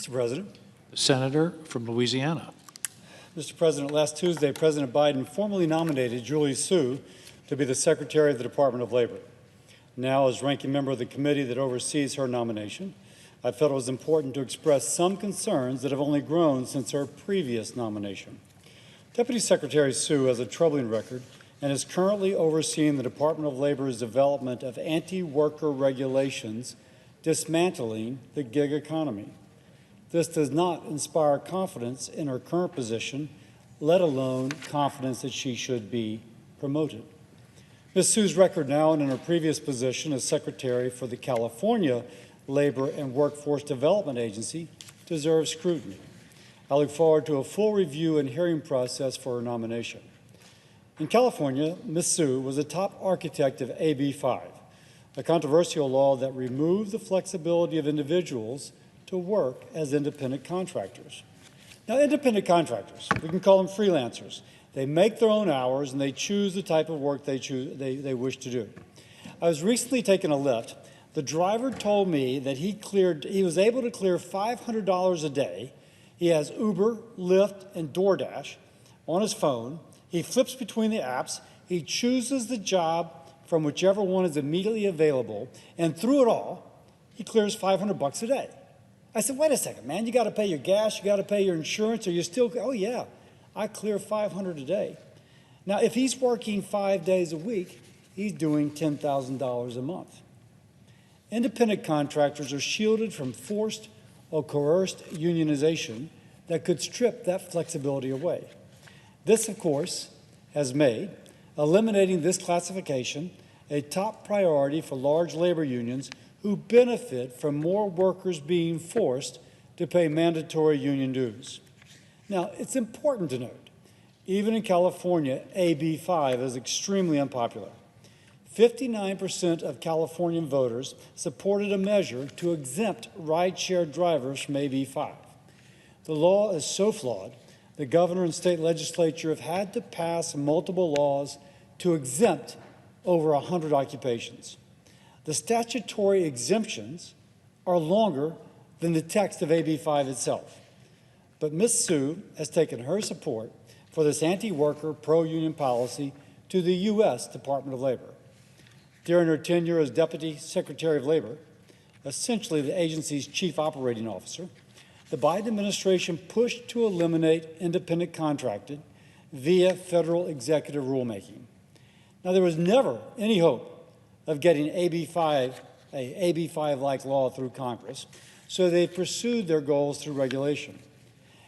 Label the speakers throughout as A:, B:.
A: Mr. President.
B: The senator from Louisiana.
A: Mr. President, last Tuesday, President Biden formally nominated Julie Su to be the Secretary of the Department of Labor. Now, as ranking member of the committee that oversees her nomination, I felt it was important to express some concerns that have only grown since her previous nomination. Deputy Secretary Su has a troubling record and is currently overseeing the Department of Labor's development of anti-worker regulations dismantling the gig economy. This does not inspire confidence in her current position, let alone confidence that she should be promoted. Ms. Su's record now and in her previous position as Secretary for the California Labor and Workforce Development Agency deserves scrutiny. I look forward to a full review and hearing process for her nomination. In California, Ms. Su was a top architect of AB 5, a controversial law that removed the flexibility of individuals to work as independent contractors. Now, independent contractors, we can call them freelancers. They make their own hours and they choose the type of work they wish to do. I was recently taking a Lyft. The driver told me that he was able to clear $500 a day. He has Uber, Lyft, and DoorDash on his phone. He flips between the apps. He chooses the job from whichever one is immediately available, and through it all, he clears $500 a day. I said, wait a second, man, you got to pay your gas, you got to pay your insurance, or you still, oh yeah, I clear $500 a day. Now, if he's working 5 days a week, he's doing $10,000 a month. Independent contractors are shielded from forced or coerced unionization that could strip that flexibility away. This, of course, has made eliminating this classification a top priority for large labor unions who benefit from more workers being forced to pay mandatory union dues. Now, it's important to note, even in California, AB 5 is extremely unpopular. 59% of Californian voters supported a measure to exempt rideshare drivers from AB 5. The law is so flawed, the governor and state legislature have had to pass multiple laws to exempt over 100 occupations. The statutory exemptions are longer than the text of AB 5 itself. But Ms. Su has taken her support for this anti-worker, pro-union policy to the U.S. Department of Labor. During her tenure as Deputy Secretary of Labor, essentially the agency's chief operating officer, the Biden administration pushed to eliminate independent contracting via federal executive rulemaking. Now, there was never any hope of getting AB 5-like law through Congress, so they pursued their goals through regulation.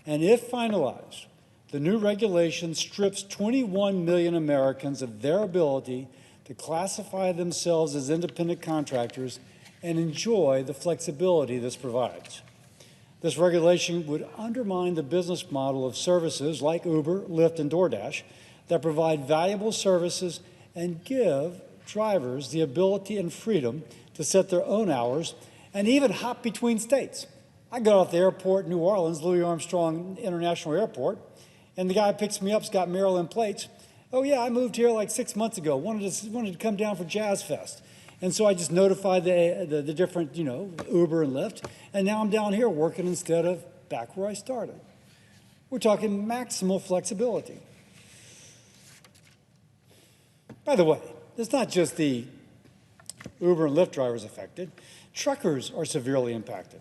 A: And if finalized, the new regulation strips 21 million Americans of their ability to classify themselves as independent contractors and enjoy the flexibility this provides. This regulation would undermine the business model of services like Uber, Lyft, and DoorDash that provide valuable services and give drivers the ability and freedom to set their own hours and even hop between states. I got off the airport in New Orleans, Louis Armstrong International Airport, and the guy who picks me up has got Maryland plates. Oh yeah, I moved here like 6 months ago, wanted to come down for Jazz Fest. And so I just notified the different, Uber and Lyft, and now I'm down here working instead of back where I started. We're talking maximal flexibility. By the way, it's not just the Uber and Lyft drivers affected. Truckers are severely impacted.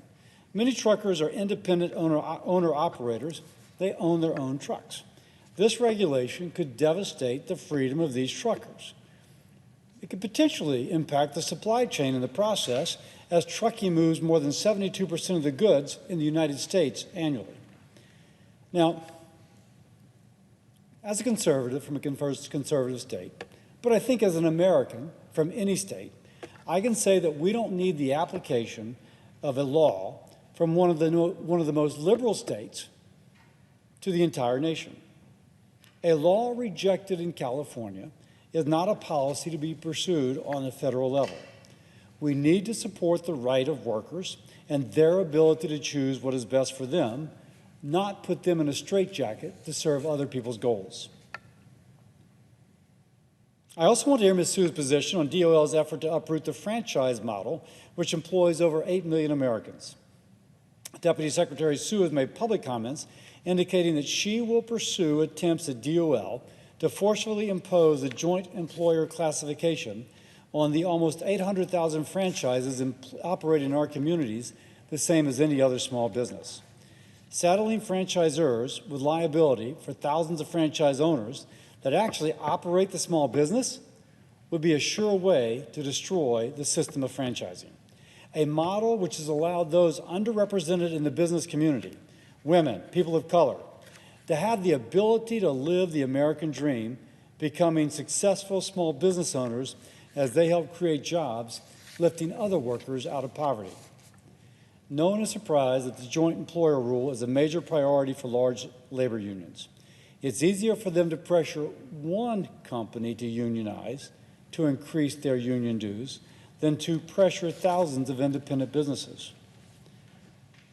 A: Many truckers are independent owner-operators. They own their own trucks. This regulation could devastate the freedom of these truckers. It could potentially impact the supply chain in the process, as trucking moves more than 72% of the goods in the United States annually. Now, as a conservative from a conservative state, but I think as an American from any state, I can say that we don't need the application of a law from one of the most liberal states to the entire nation. A law rejected in California is not a policy to be pursued on a federal level. We need to support the right of workers and their ability to choose what is best for them, not put them in a straitjacket to serve other people's goals. I also want to hear Ms. Su's position on DOL's effort to uproot the franchise model, which employs over 8 million Americans. Deputy Secretary Sue has made public comments indicating that she will pursue attempts at DOL to forcefully impose a joint employer classification on the almost 800,000 franchises operating in our communities, the same as any other small business. Saddling franchisors with liability for thousands of franchise owners that actually operate the small business would be a sure way to destroy the system of franchising. A model which has allowed those underrepresented in the business community, women, people of color, to have the ability to live the American dream, becoming successful small business owners as they help create jobs, lifting other workers out of poverty. No one is surprised that the joint employer rule is a major priority for large labor unions. It's easier for them to pressure one company to unionize to increase their union dues than to pressure thousands of independent businesses.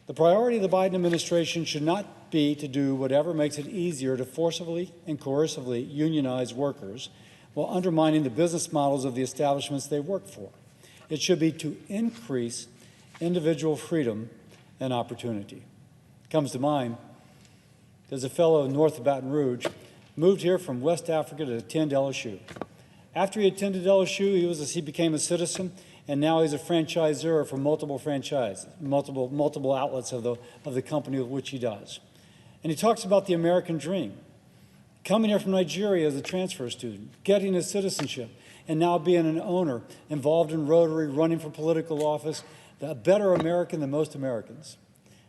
A: The priority of the Biden administration should not be to do whatever makes it easier to forcibly and coercively unionize workers while undermining the business models of the establishments they work for. It should be to increase individual freedom and opportunity. Comes to mind, there's a fellow north of Baton Rouge, moved here from West Africa to attend LSU. After he attended LSU, he became a citizen, and now he's a franchisor for multiple franchises, multiple outlets of the company with which he does. And he talks about the American dream, coming here from Nigeria as a transfer student, getting his citizenship, and now being an owner involved in Rotary, running for political office, a better American than most Americans.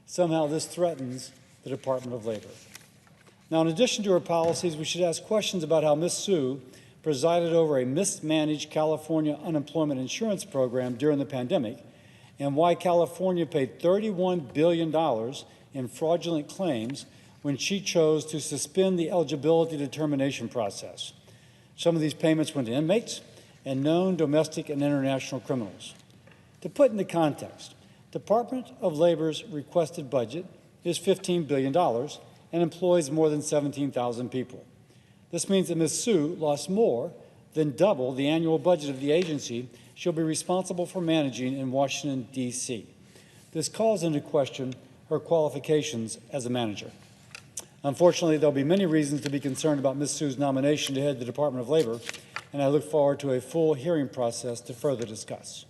A: Somehow this threatens the Department of Labor. Now, in addition to her policies, we should ask questions about how Ms. Sue presided over a mismanaged California unemployment insurance program during the pandemic, and why California paid $31 billion in fraudulent claims when she chose to suspend the eligibility determination process. Some of these payments went to inmates and known domestic and international criminals. To put into context, Department of Labor's requested budget is $15 billion and employs more than 17,000 people. This means that Ms. Sue lost more than double the annual budget of the agency she'll be responsible for managing in Washington, D.C. This calls into question her qualifications as a manager. Unfortunately, there'll be many reasons to be concerned about Ms. Sue's nomination to head the Department of Labor, and I look forward to a full hearing process to further discuss.